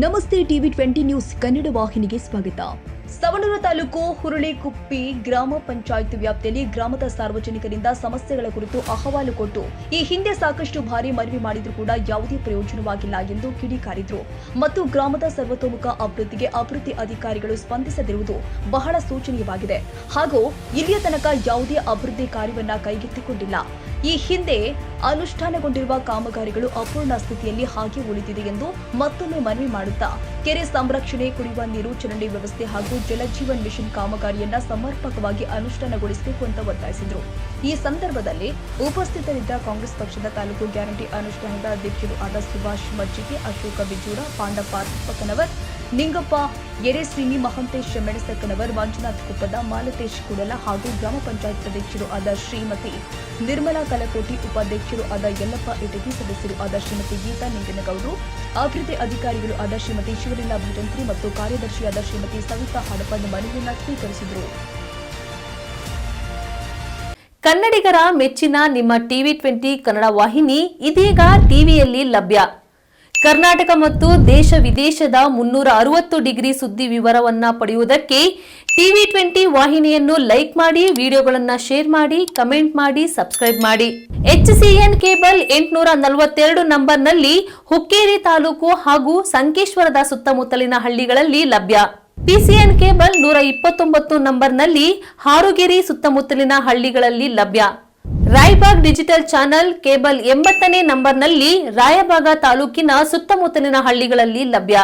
ನಮಸ್ತೆ TV 20 news Kannada ವಾಹಿನಿಗೆ ಸ್ವಾಗತ. ಸವಣೂರು ತಾಲೂಕು ಹುರುಳಿಕುಪ್ಪಿ ಗ್ರಾಮ ಪಂಚಾಯತ್ ವ್ಯಾಪ್ತಿಯಲ್ಲಿ ಗ್ರಾಮದ ಸಾರ್ವಜನಿಕರಿಂದ ಸಮಸ್ಯೆಗಳ ಕುರಿತು ಅಹವಾಲು ಕೊಟ್ಟು ಈ ಹಿಂದೆ ಸಾಕಷ್ಟು ಬಾರಿ ಮನವಿ ಮಾಡಿದರೂ ಕೂಡ ಯಾವುದೇ ಪ್ರಯೋಜನವಾಗಿಲ್ಲ ಎಂದು ಕಿಡಿಕಾರಿದ್ರು ಮತ್ತು ಗ್ರಾಮದ ಸರ್ವತೋಮುಖ ಅಭಿವೃದ್ಧಿಗೆ ಅಭಿವೃದ್ಧಿ ಅಧಿಕಾರಿಗಳು ಸ್ಪಂದಿಸದಿರುವುದು ಬಹಳ ಶೋಚನೀಯವಾಗಿದೆ. ಹಾಗೂ ಇಲ್ಲಿಯ ತನಕ ಯಾವುದೇ ಅಭಿವೃದ್ಧಿ ಕಾರ್ಯವನ್ನ ಕೈಗೆತ್ತಿಕೊಂಡಿಲ್ಲ. ಈ ಹಿಂದೆ ಅನುಷ್ಠಾನಗೊಂಡಿರುವ ಕಾಮಗಾರಿಗಳು ಅಪೂರ್ಣ ಸ್ಥಿತಿಯಲ್ಲಿ ಹಾಗೆ ಉಳಿದಿದೆ ಎಂದು ಮತ್ತೊಮ್ಮೆ ಮನವಿ ಮಾಡುತ್ತಾ ಕೆರೆ ಸಂರಕ್ಷಣೆ, ಕುಡಿಯುವ ನೀರು, ಚರಂಡಿ ವ್ಯವಸ್ಥೆ ಹಾಗೂ ಜಲಜೀವನ್ ಮಿಷನ್ ಕಾಮಗಾರಿಯನ್ನ ಸಮರ್ಪಕವಾಗಿ ಅನುಷ್ಠಾನಗೊಳಿಸಬೇಕು ಅಂತ ಒತ್ತಾಯಿಸಿದರು. ಈ ಸಂದರ್ಭದಲ್ಲಿ ಉಪಸ್ಥಿತರಿದ್ದ ಕಾಂಗ್ರೆಸ್ ಪಕ್ಷದ ತಾಲೂಕು ಗ್ಯಾರಂಟಿ ಅನುಷ್ಠಾನದ ಅಧ್ಯಕ್ಷರು ಆದ ಸುಭಾಷ್ ಮಜ್ಜಿಗೆ, ಅಶೋಕ ಬಿಜೂರ, ಪಾಂಡಪ್ಪ ಅರ್ಪಕನವರ್, ನಿಂಗಪ್ಪ ಎರೆಸ್ವಿನಿ, ಮಹಂತೇಶ್ ಮೆಣಸಕ್ಕನವರ್, ಮಂಜುನಾಥ್ ಕುಪ್ಪದ, ಮಾಲತೇಶ್ ಕುಡಲ ಹಾಗೂ ಗ್ರಾಮ ಪಂಚಾಯತ್ ಅಧ್ಯಕ್ಷರು ಆದ ಶ್ರೀಮತಿ ನಿರ್ಮಲಾ ಕಲಕೋಟಿ, ಉಪಾಧ್ಯಕ್ಷರು ಆದ ಯಲ್ಲಪ್ಪ ಇಟಗಿ, ಸದಸ್ಯರು ಆದ ಶ್ರೀಮತಿ ಗೀತಾ ನಿಂಗನಗೌಡರು, ಅಭಿವೃದ್ಧಿ ಅಧಿಕಾರಿಗಳು ಆದ ಶ್ರೀಮತಿ ಶಿವಲೀಲಾ ಭಜಂತ್ರಿ ಮತ್ತು ಕಾರ್ಯದರ್ಶಿಯಾದ ಶ್ರೀಮತಿ ಸವಿತಾ ಹಡಪದ್ ಮನವಿಯನ್ನು ಸ್ವೀಕರಿಸಿದರು. ಕನ್ನಡಿಗರ ಮೆಚ್ಚಿನ ನಿಮ್ಮ ಟಿವಿ 20 ಕನ್ನಡ ವಾಹಿನಿ ಇದೀಗ ಟಿವಿಯಲ್ಲಿ ಲಭ್ಯ. ಕರ್ನಾಟಕ ಮತ್ತು ದೇಶ ವಿದೇಶದ 360 ಡಿಗ್ರಿ ಸುದ್ದಿ ವಿವರವನ್ನ ಪಡೆಯುವುದಕ್ಕೆ ಟಿವಿ 20 ವಾಹಿನಿಯನ್ನು ಲೈಕ್ ಮಾಡಿ, ವಿಡಿಯೋಗಳನ್ನು ಶೇರ್ ಮಾಡಿ, ಕಮೆಂಟ್ ಮಾಡಿ, ಸಬ್ಸ್ಕ್ರೈಬ್ ಮಾಡಿ. HCN ಕೇಬಲ್ 842 ನಂಬರ್ನಲ್ಲಿ ಹುಕ್ಕೇರಿ ತಾಲೂಕು ಹಾಗೂ ಸಂಕೇಶ್ವರದ ಸುತ್ತಮುತ್ತಲಿನ ಹಳ್ಳಿಗಳಲ್ಲಿ ಲಭ್ಯ. PCN ಕೇಬಲ್ 129 ನಂಬರ್ನಲ್ಲಿ ಹಾರುಗೆರೆ ಸುತ್ತಮುತ್ತಲಿನ ಹಳ್ಳಿಗಳಲ್ಲಿ ಲಭ್ಯ. ರಾಯಬಾಗ್ ಡಿಜಿಟಲ್ ಚಾನೆಲ್ ಕೇಬಲ್ 80ನೇ ನಂಬರ್ನಲ್ಲಿ ರಾಯಬಾಗ ತಾಲೂಕಿನ ಸುತ್ತಮುತ್ತಲಿನ ಹಳ್ಳಿಗಳಲ್ಲಿ ಲಭ್ಯ.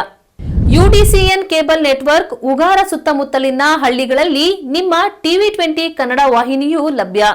UDCN ಕೇಬಲ್ ನೆಟ್ವರ್ಕ್ ಉಗಾರ ಸುತ್ತಮುತ್ತಲಿನ ಹಳ್ಳಿಗಳಲ್ಲಿ ನಿಮ್ಮ ಟಿವಿ 20 ಕನ್ನಡ ವಾಹಿನಿಯೂ ಲಭ್ಯ.